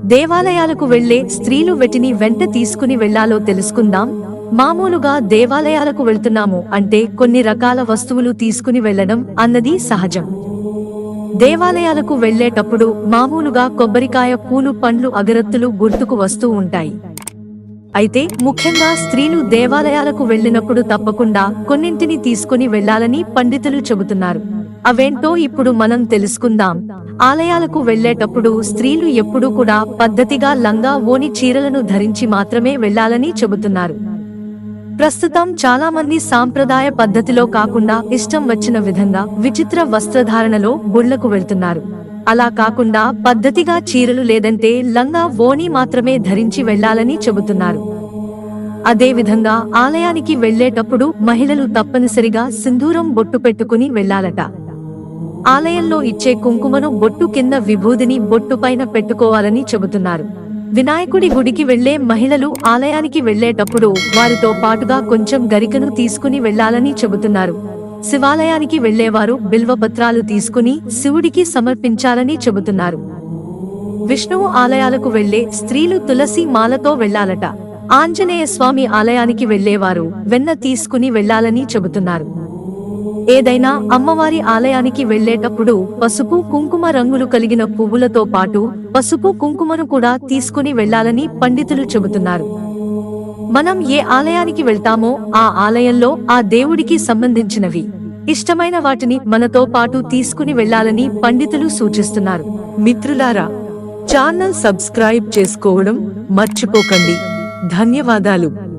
దేవాలయాలకు వెళ్లే స్త్రీలు వెటిని వెంట తీసుకుని వెళ్లాలో తెలుసుకుందాం. మామూలుగా దేవాలయాలకు వెళ్తున్నాము అంటే కొన్ని రకాల వస్తువులు తీసుకుని వెళ్లడం అన్నది సహజం. దేవాలయాలకు వెళ్లేటప్పుడు మామూలుగా కొబ్బరికాయ, పూలు, పండ్లు, అగరత్తులు గుర్తుకు వస్తూ ఉంటాయి. అయితే ముఖ్యంగా స్త్రీలు దేవాలయాలకు వెళ్లినప్పుడు తప్పకుండా కొన్నింటిని తీసుకుని వెళ్లాలని పండితులు చెబుతున్నారు. అవేంటో ఇప్పుడు మనం తెలుసుకుందాం. ఆలయాలకు వెళ్లేటప్పుడు స్త్రీలు ఎప్పుడూ కూడా పద్ధతిగా లంగా, ఓణి, చీరలను ధరించి మాత్రమే వెళ్లాలని చెబుతున్నారు. ప్రస్తుతం చాలా మంది సాంప్రదాయ పద్ధతిలో కాకుండా ఇష్టం వచ్చిన విధంగా విచిత్ర వస్త్రధారణలో గుళ్లకు వెళ్తున్నారు. అలా కాకుండా పద్ధతిగా చీరలు లేదంటే లంగా, ఓణి మాత్రమే ధరించి వెళ్లాలని చెబుతున్నారు. అదే విధంగా ఆలయానికి వెళ్లేటప్పుడు మహిళలు తప్పనిసరిగా సింధూరం బొట్టు పెట్టుకుని వెళ్లాలట. ఆలయంలో ఇచ్చే కుంకుమను బొట్టు కింద, విభూదిని బొట్టు పైన పెట్టుకోవాలని చెబుతున్నారు. వినాయకుడి గుడికి వెళ్లే మహిళలు ఆలయానికి వెళ్లేటప్పుడు వారితో పాటుగా కొంచెం గరికను తీసుకుని వెళ్లాలని చెబుతున్నారు. శివాలయానికి వెళ్లేవారు బిల్వపత్రాలు తీసుకుని శివుడికి సమర్పించాలని చెబుతున్నారు. విష్ణువు ఆలయాలకు వెళ్లే స్త్రీలు తులసి మాలతో వెళ్లాలట. ఆంజనేయ స్వామి ఆలయానికి వెళ్లేవారు వెన్న తీసుకుని వెళ్లాలని చెబుతున్నారు. ఏదైనా అమ్మవారి ఆలయానికి వెళ్లేటప్పుడు పసుపు, కుంకుమ రంగులు కలిగిన పువ్వులతో పాటు పసుపు, కుంకుమను కూడా తీసుకుని వెళ్లాలని పండితులు చెబుతున్నారు. మనం ఏ ఆలయానికి వెళ్తామో ఆ ఆలయంలో ఆ దేవుడికి సంబంధించినవి, ఇష్టమైన వాటిని మనతో పాటు తీసుకుని వెళ్లాలని పండితులు సూచిస్తున్నారు. మిత్రులారా, ఛానల్ సబ్స్క్రైబ్ చేసుకోవడం మర్చిపోకండి. ధన్యవాదాలు.